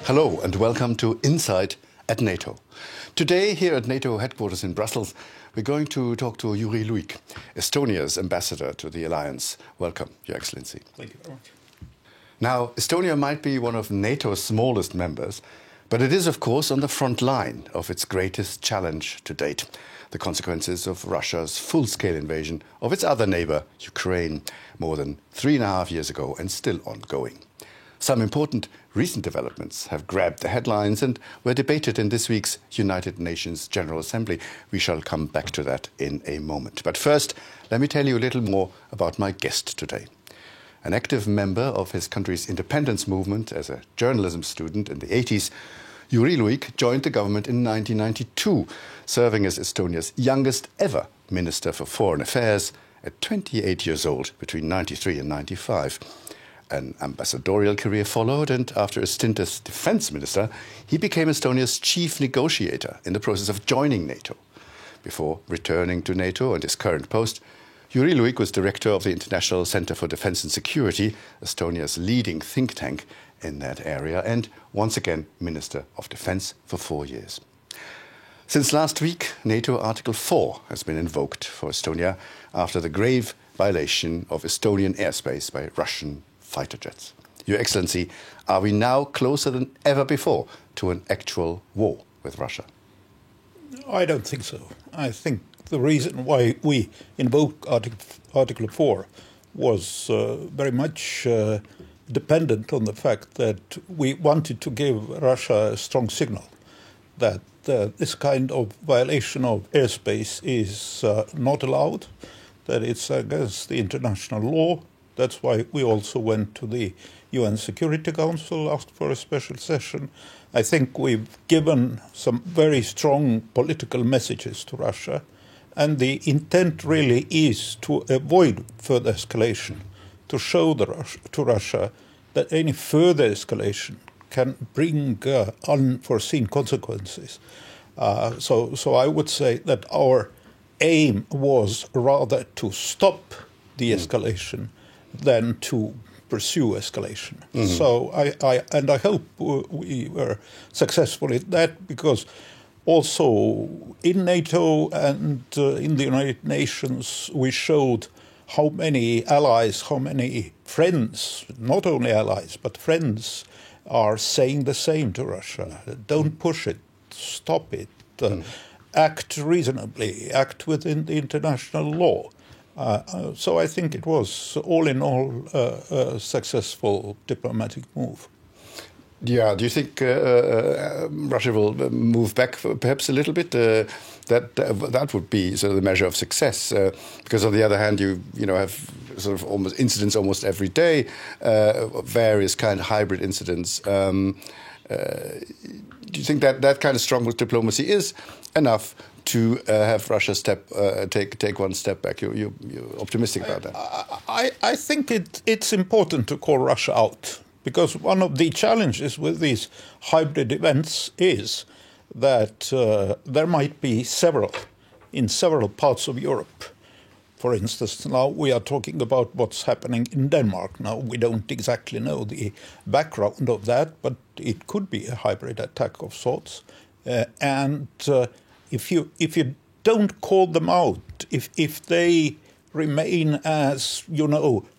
Hello and welcome to Inside at NATO. Today here at NATO headquarters in Brussels, we're going to talk to Jüri Luik, Estonia's ambassador to the alliance. Welcome, Your Excellency. Thank you very much. Now, Estonia might be one of NATO's smallest members, but it is, of course, on the front line of its greatest challenge to date, the consequences of Russia's full-scale invasion of its other neighbor, Ukraine, more than 3.5 years ago and still ongoing. Some important recent developments have grabbed the headlines and were debated in this week's United Nations General Assembly. We shall come back to that in a moment. But first, let me tell you a little more about my guest today. An active member of his country's independence movement as a journalism student in the 80s, Jüri Luik joined the government in 1992, serving as Estonia's youngest ever Minister for Foreign Affairs at 28 years old between 93 and 95. An ambassadorial career followed, and after a stint as defense minister, he became Estonia's chief negotiator in the process of joining NATO. Before returning to NATO and his current post, Jüri Luik was director of the International Center for Defense and Security, Estonia's leading think tank in that area, and once again Minister of Defense for 4 years. Since last week, NATO Article 4 has been invoked for Estonia after the grave violation of Estonian airspace by Russian fighter jets. Your Excellency, are we now closer than ever before to an actual war with Russia? I don't think so. I think the reason why we invoked Article 4 was very much dependent on the fact that we wanted to give Russia a strong signal that this kind of violation of airspace is not allowed, that it's against the international law. That's why we also went to the UN Security Council, asked for a special session. I think we've given some very strong political messages to Russia, and the intent really is to avoid further escalation, to show to Russia that any further escalation can bring unforeseen consequences. So I would say that our aim was rather to stop the escalation than to pursue escalation. Mm-hmm. So I hope we were successful in that, because also in NATO and in the United Nations we showed how many allies, how many friends, not only allies but friends, are saying the same to Russia. Don't push it, stop it, act reasonably, act within the international law. So I think it was, all in all, a successful diplomatic move. Yeah, do you think Russia will move back perhaps a little bit? That would be sort of the measure of success, because on the other hand, you have sort of almost incidents almost every day, various kind of hybrid incidents. Do you think that kind of strong diplomacy is enough to have Russia take one step back? You're optimistic about that? I think it's important to call Russia out, because one of the challenges with these hybrid events is that there might be in several parts of Europe. For instance, now we are talking about what's happening in Denmark. Now, we don't exactly know the background of that, but it could be a hybrid attack of sorts. And if you don't call them out, if they remain as,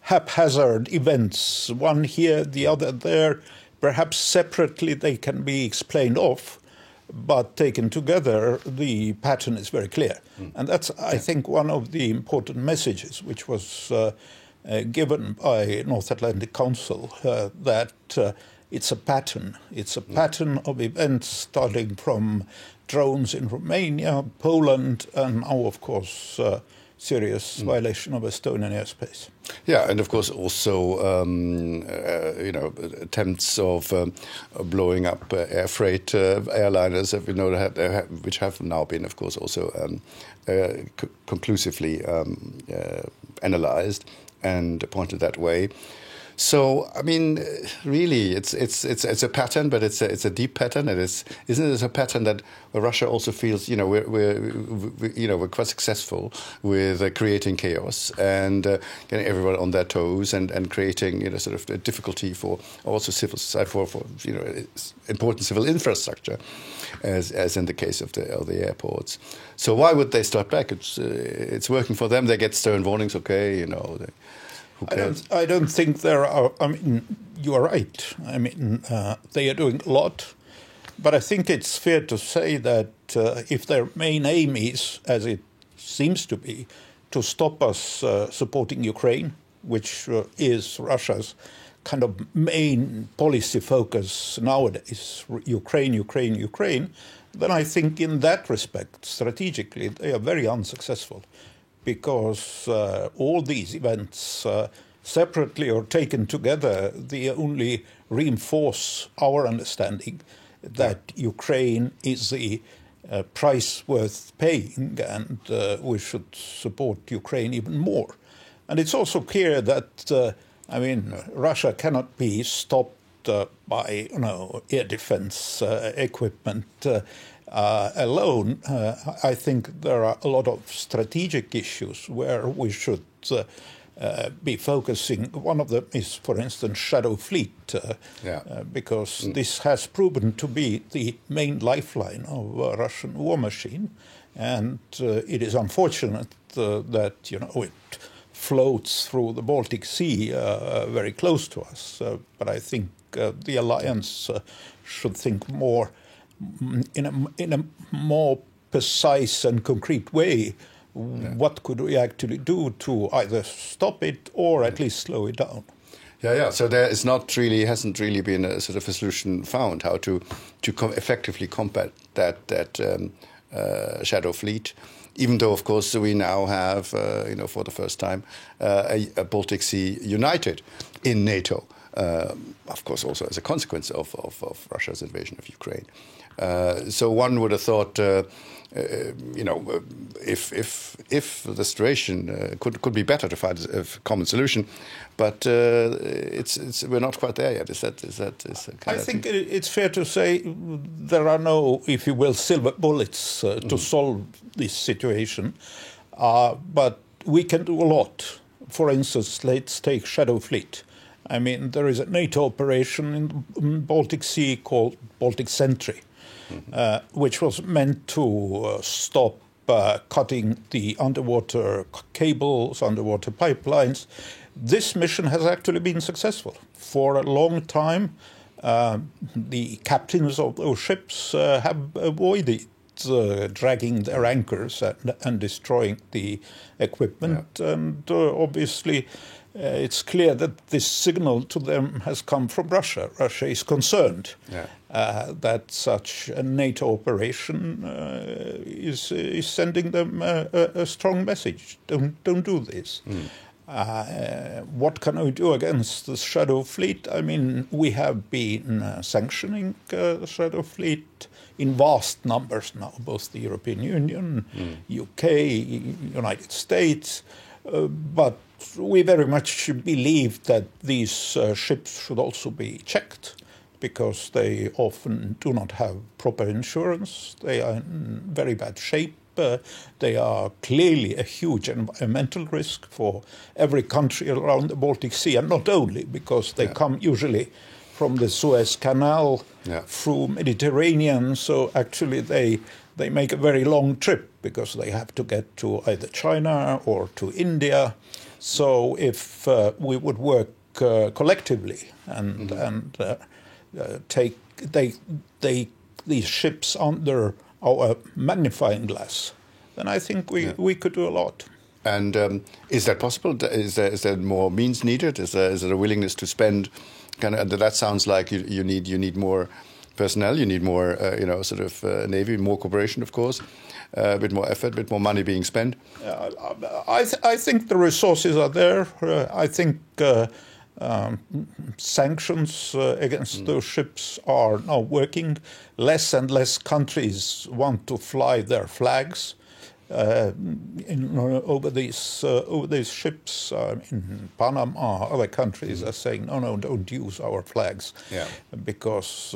haphazard events, one here, the other there, perhaps separately they can be explained off, but taken together, the pattern is very clear. And that's, I think, one of the important messages which was given by North Atlantic Council, that it's a pattern. It's a pattern of events starting from drones in Romania, Poland, and now, of course, serious violation of Estonian airspace. Yeah, and of course also, attempts of blowing up air freight airliners, which have now been, of course, also conclusively analyzed and pointed that way. So, I mean, really, it's a pattern, but it's a deep pattern. Isn't it a pattern that Russia also feels, we're quite successful with creating chaos and getting everyone on their toes and creating, sort of a difficulty for also civil society, for important civil infrastructure, as in the case of the airports. So why would they start back? It's working for them. They get stern warnings. Okay, I don't think there are. I mean, you are right. I mean, they are doing a lot, but I think it's fair to say that if their main aim is, as it seems to be, to stop us supporting Ukraine, which is Russia's kind of main policy focus nowadays, Ukraine, then I think in that respect, strategically, they are very unsuccessful. Because all these events, separately or taken together, they only reinforce our understanding that Ukraine is the price worth paying, and we should support Ukraine even more. And it's also clear that, Russia cannot be stopped by, air defense equipment alone. I think there are a lot of strategic issues where we should be focusing. One of them is, for instance, Shadow Fleet, because this has proven to be the main lifeline of a Russian war machine. And it is unfortunate that, it floats through the Baltic Sea very close to us. But I think the alliance should think more in a more precise and concrete way. What could we actually do to either stop it or at least slow it down? So there is hasn't really been a sort of a solution found how to effectively combat that shadow fleet. Even though, of course, we now have, for the first time, a Baltic Sea united in NATO. Of course, also as a consequence of Russia's invasion of Ukraine. So one would have thought, if the situation could be better to find a common solution, but we're not quite there yet. I think it's fair to say there are no, if you will, silver bullets to solve this situation, but we can do a lot. For instance, let's take Shadow Fleet. I mean, there is a NATO operation in the Baltic Sea called Baltic Sentry, which was meant to stop cutting the underwater cables, underwater pipelines. This mission has actually been successful. For a long time, the captains of those ships have avoided dragging their anchors and destroying the equipment. And obviously, it's clear that this signal to them has come from Russia. Russia is concerned that such a NATO operation is sending them a strong message. Don't do this. What can we do against the Shadow Fleet? I mean, we have been sanctioning the Shadow Fleet in vast numbers now, both the European Union, UK, United States, but we very much believe that these ships should also be checked, because they often do not have proper insurance. They are in very bad shape. They are clearly a huge environmental risk for every country around the Baltic Sea, and not only because they come usually from the Suez Canal through Mediterranean. So actually they make a very long trip because they have to get to either China or to India. So if we would work collectively and take these ships under our magnifying glass, then I think we could do a lot. And is that possible? Is there more means needed? Is there a willingness to spend? That sounds like you need more personnel. You need more, navy, more cooperation, of course, a bit more effort, a bit more money being spent. I think the resources are there. I think sanctions against those ships are now working. Less and less countries want to fly their flags. over these ships. In Panama, other countries are saying, no, don't use our flags, because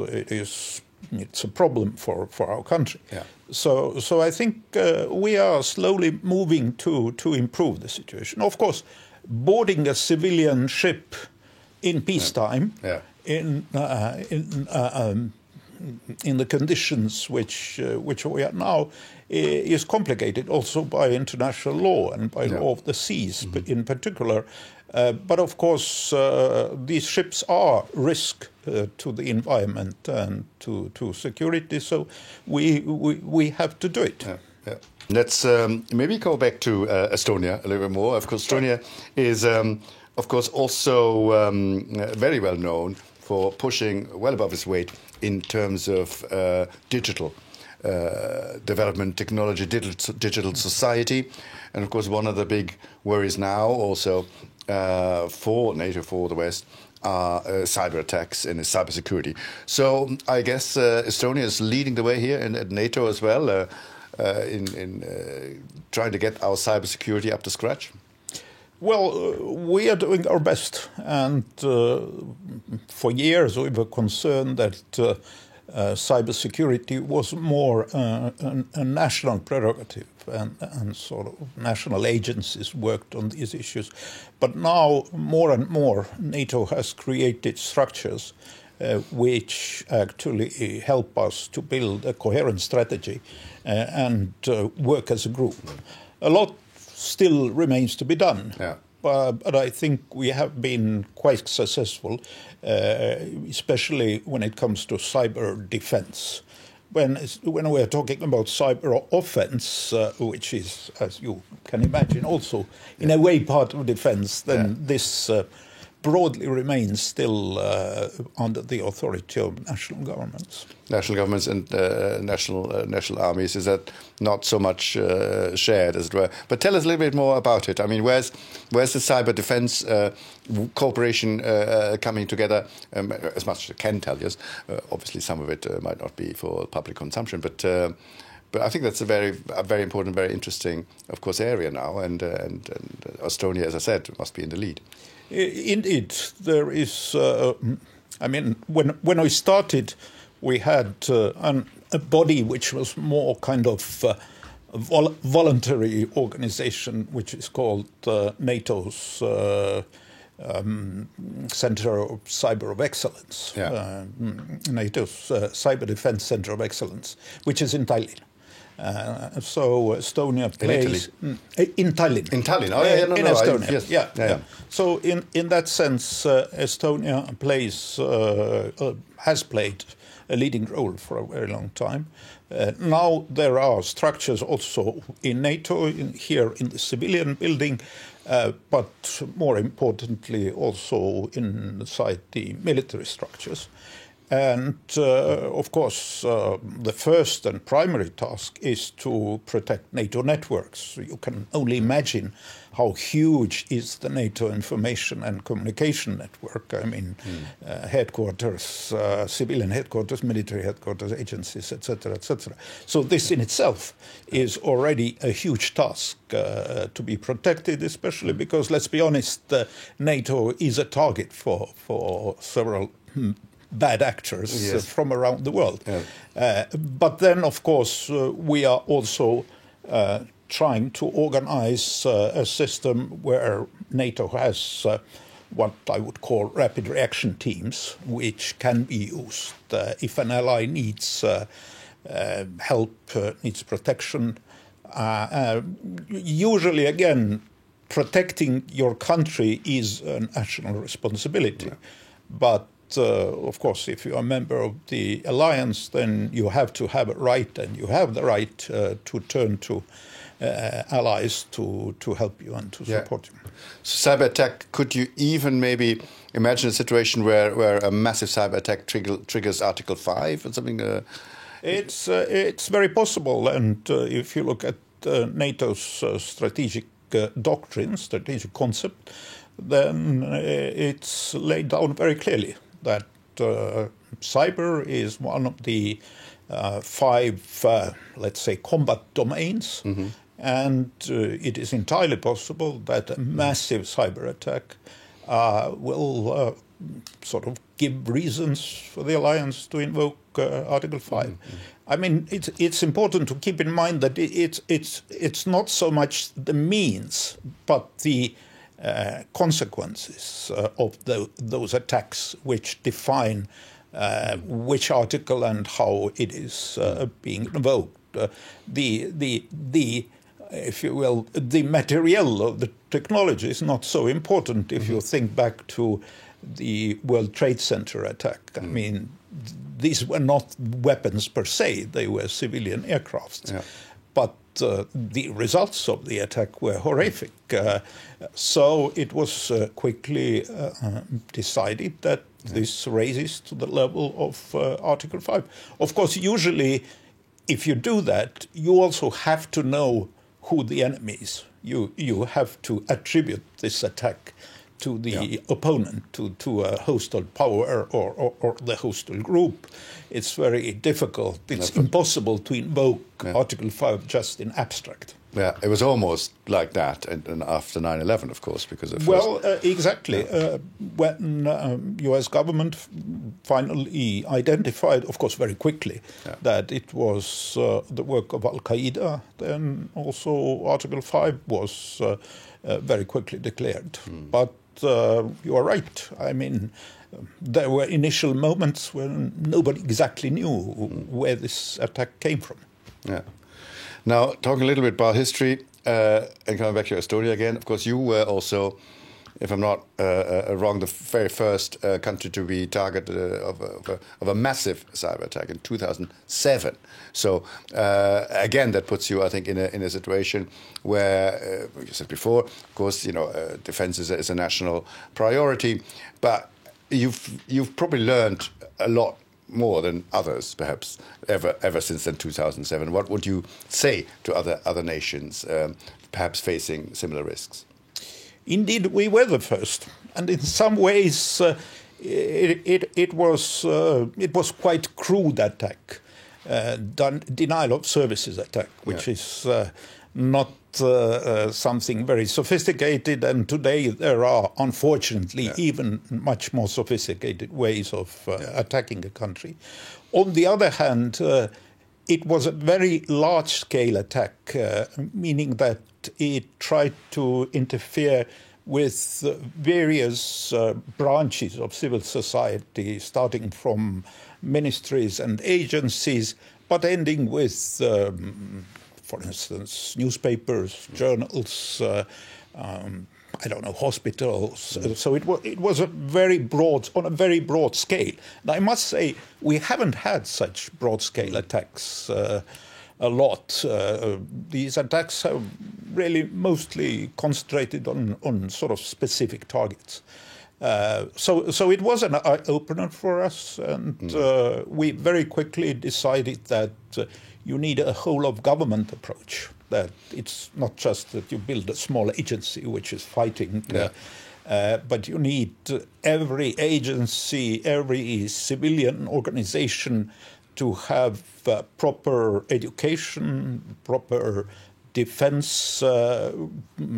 it's a problem for our country. Yeah. So I think we are slowly moving to improve the situation. Of course, boarding a civilian ship in peacetime, in the conditions which we are now, is complicated also by international law and by law of the seas, in particular. But of course, these ships are risk to the environment and to security, so we have to do it. Let's maybe go back to Estonia a little bit more. Of course, Estonia is, of course, also very well known for pushing well above its weight in terms of digital development, technology, digital society. And of course, one of the big worries now also for NATO, for the West, are cyber attacks and cybersecurity. So I guess Estonia is leading the way here, and at NATO as well, in trying to get our cybersecurity up to scratch. Well, we are doing our best, and for years we were concerned that cybersecurity was more a national prerogative, and sort of national agencies worked on these issues. But now, more and more, NATO has created structures which actually help us to build a coherent strategy and work as a group. A lot still remains to be done. But I think we have been quite successful, especially when it comes to cyber defense. When we are talking about cyber offense, which is, as you can imagine, also in a way part of defense, then this broadly remains still under the authority of national governments. National governments and national armies, is that not so much shared, as it were? But tell us a little bit more about it. I mean, where's the cyber defense cooperation coming together? As much as I can tell you, obviously some of it might not be for public consumption, but I think that's a very important, very interesting, of course, area now, and Estonia, as I said, must be in the lead. Indeed, there is. I mean, when I started, we had a body which was more kind of voluntary organization, which is called NATO's Center of Cyber of Excellence, NATO's Cyber Defense Center of Excellence, which is in Tallinn. So Estonia plays in Tallinn. In Tallinn, in Estonia. So in that sense, Estonia has played a leading role for a very long time. Now there are structures also in NATO here in the civilian building, but more importantly also inside the military structures. And of course, the first and primary task is to protect NATO networks. You can only imagine how huge is the NATO information and communication network. I mean, headquarters, civilian headquarters, military headquarters, agencies, etc., etc. So this in itself is already a huge task to be protected, especially because, let's be honest, NATO is a target for several bad actors from around the world. But then, of course, we are also trying to organize a system where NATO has what I would call rapid reaction teams, which can be used if an ally needs help, needs protection. Usually, again, protecting your country is a national responsibility. But of course, if you are a member of the alliance, then you have to have a right, and you have the right to turn to allies to help you and to support you. So cyber attack, could you even maybe imagine a situation where a massive cyber attack triggers Article 5 or something? It's very possible, and if you look at NATO's strategic doctrine, strategic concept, then it's laid down very clearly that cyber is one of the 5, let's say, combat domains, And it is entirely possible that a massive cyber attack will sort of give reasons for the alliance to invoke Article 5. I mean, it's important to keep in mind that it's not so much the means, but the consequences of those attacks which define which article and how it is being invoked. If you will, the material of the technology is not so important if you think back to the World Trade Center attack. I mean, these were not weapons per se, they were civilian aircrafts. Yeah. But the results of the attack were horrific. So it was quickly decided that this raises to the level of Article 5. Of course, usually, if you do that, you also have to know who the enemy is. You have to attribute this attack to the opponent, to a hostile power or the hostile group. It's very difficult. It's impossible to invoke Article 5 just in abstract. Yeah, it was almost like that and after 9/11, of course, because of exactly. When U.S. government finally identified, of course, very quickly, that it was the work of Al-Qaeda, then also Article 5 was very quickly declared. But you are right. I mean, there were initial moments when nobody exactly knew where this attack came from. Yeah. Now, talking a little bit about history and coming back to Estonia again, of course, you were also, if I'm not wrong, the very first country to be targeted of a massive cyber attack in 2007. So, again, that puts you, I think, in a situation where, you said before, of course, defense is a national priority, but you've probably learned a lot more than others, perhaps, ever since then 2007. What would you say to other nations, perhaps facing similar risks? Indeed, we were the first, and in some ways, it was quite crude attack, denial of services attack, which is not something very sophisticated, and today there are, unfortunately, even much more sophisticated ways of attacking a country. On the other hand, it was a very large-scale attack, meaning that it tried to interfere with various branches of civil society, starting from ministries and agencies, but ending with for instance, newspapers, journals, hospitals. So it was on a very broad scale. And I must say, we haven't had such broad-scale attacks a lot. These attacks have really mostly concentrated on sort of specific targets. So it was an eye-opener for us, and we very quickly decided that you need a whole-of-government approach, that it's not just that you build a small agency which is fighting, but you need every agency, every civilian organization to have proper education, proper defense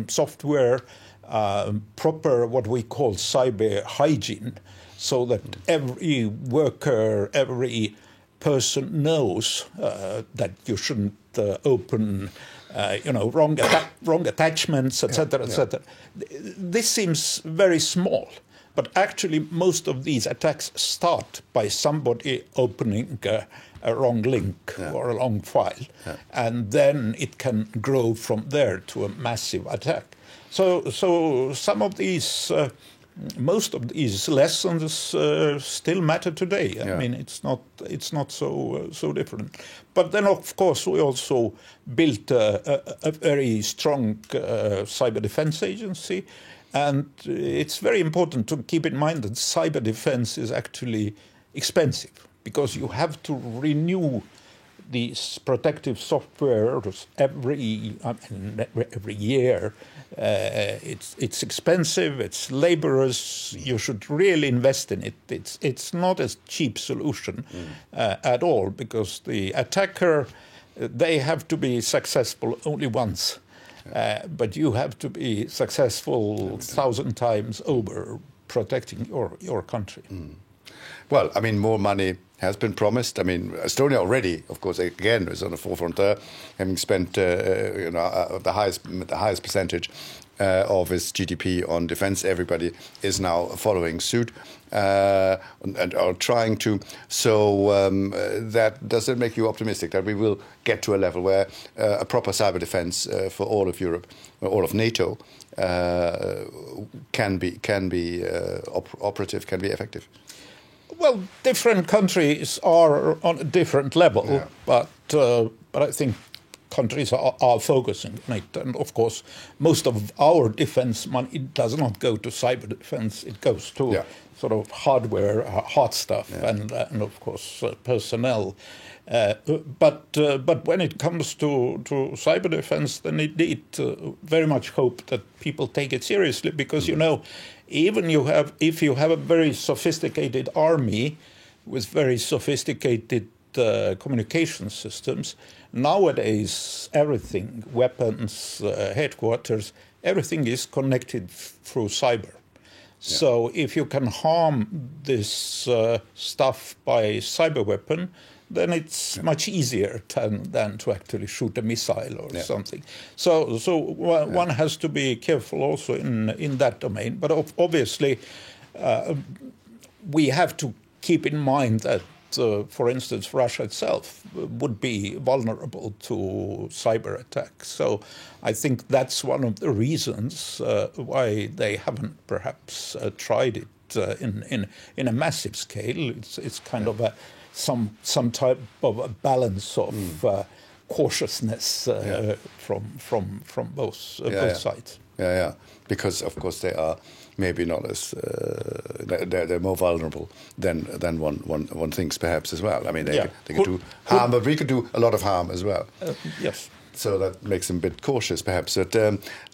software, proper what we call cyber hygiene, so that every worker, every person knows that you shouldn't open, wrong attachments, etc., etc. This seems very small, but actually most of these attacks start by somebody opening a wrong link or a wrong file, and then it can grow from there to a massive attack. So some of these. Most of these lessons still matter today. I mean, it's not so different. But then, of course, we also built a very strong cyber defense agency, and it's very important to keep in mind that cyber defense is actually expensive because you have to renew these protective software every year. It's expensive, it's laborious, you should really invest in it. It's not a cheap solution at all, because the attacker they have to be successful only once. But you have to be successful 1,000 times over protecting your country. Well, I mean, more money has been promised. I mean, Estonia already, of course, again, is on the forefront there, having spent the highest percentage of its GDP on defense. Everybody is now following suit and are trying to. So that does it make you optimistic that we will get to a level where a proper cyber defense for all of Europe, or all of NATO, can be operative, can be effective? Well, different countries are on a different level, but I think countries are focusing on it. And of course, most of our defense money does not go to cyber defense. It goes to sort of hardware, hard stuff, and of course personnel. But when it comes to cyber defense, then indeed very much hope that people take it seriously, because even if you have a very sophisticated army with very sophisticated communication systems, nowadays everything, weapons, headquarters, everything is connected through cyber. So if you can harm this stuff by cyber weapon, then it's much easier than to actually shoot a missile or something. So one has to be careful also in that domain. But obviously, we have to keep in mind that, for instance, Russia itself would be vulnerable to cyber attacks. So I think that's one of the reasons why they haven't perhaps tried it in a massive scale. It's kind of some type of a balance of cautiousness from both sides. Because of course they are maybe not as they're more vulnerable than one thinks perhaps as well. I mean they could do harm, but we could do a lot of harm as well. Yes. So that makes them a bit cautious perhaps. But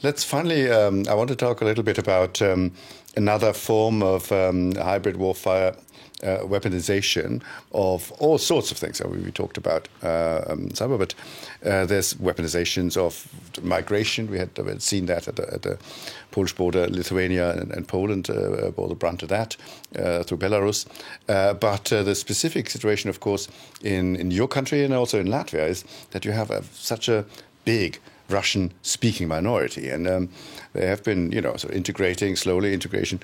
let's finally, I want to talk a little bit about another form of hybrid warfare. Weaponization of all sorts of things. We talked about cyber, but there's weaponizations of migration. We had seen that at the Polish border, Lithuania and Poland bore the brunt of that through Belarus. But the specific situation, of course, in your country and also in Latvia is that you have such a big Russian-speaking minority, and they have been, sort of integration,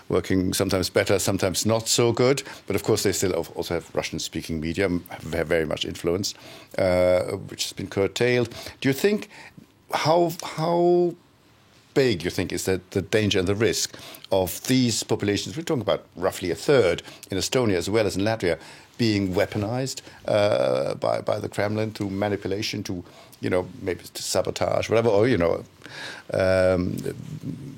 working sometimes better, sometimes not so good. But of course, they still also have Russian-speaking media, have very much influence, which has been curtailed. Do you think how big you think is the danger and the risk of these populations? We're talking about roughly a third in Estonia as well as in Latvia, being weaponized by the Kremlin through manipulation, to maybe to sabotage, whatever, or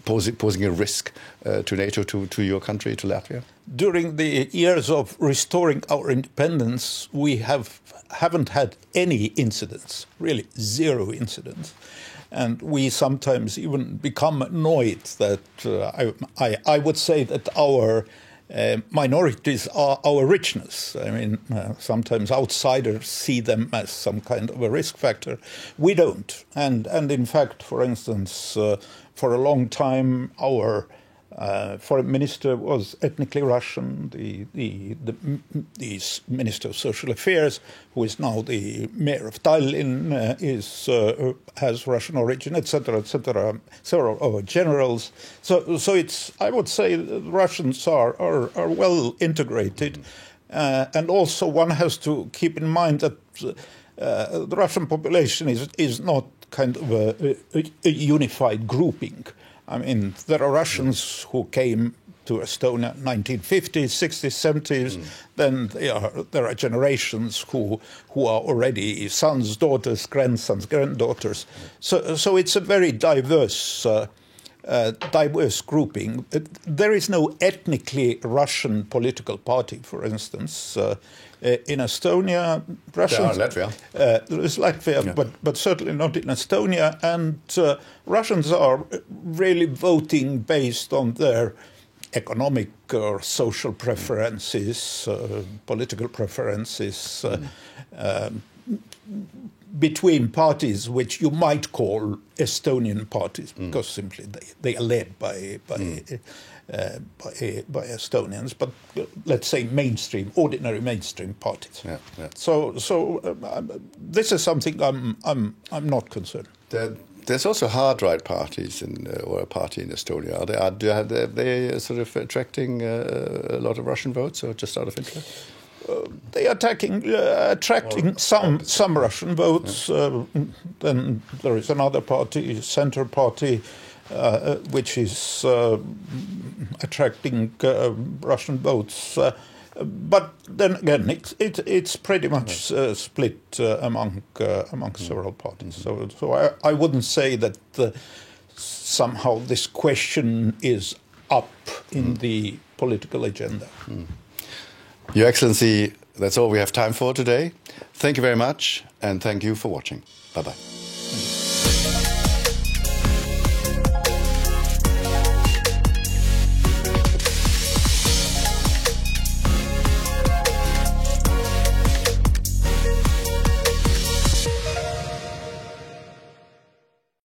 posing a risk to NATO, to your country, to Latvia? During the years of restoring our independence, we haven't had any incidents, really zero incidents. And we sometimes even become annoyed that I would say that our minorities are our richness. I mean, sometimes outsiders see them as some kind of a risk factor. We don't. And in fact, for instance, for a long time, our foreign minister was ethnically Russian. The Minister of Social Affairs, who is now the mayor of Tallinn, has Russian origin, etc., several generals. So it's, I would say, the Russians are well integrated, and also one has to keep in mind that the Russian population is not kind of a unified grouping. I mean, there are Russians who came to Estonia in 1950s, 60s, 70s. Then there are generations who are already sons, daughters, grandsons, granddaughters. So it's a very diverse grouping. There is no ethnically Russian political party, for instance. In Estonia, Russians... There is Latvia, but certainly not in Estonia. And Russians are really voting based on their economic or social preferences, political preferences. between parties which you might call Estonian parties, because simply they are led by Estonians, but let's say ordinary mainstream parties. Yeah, yeah. So this is something I'm not concerned. There's also hard right parties or a party in Estonia. Are they sort of attracting a lot of Russian votes, or just out of interest? They are attracting some Russian votes. Then there is another party, Center Party, which is attracting Russian votes. But then again, it's pretty much split among several parties. So I wouldn't say that somehow this question is up in the political agenda. Your Excellency, that's all we have time for today. Thank you very much, and thank you for watching. Bye-bye.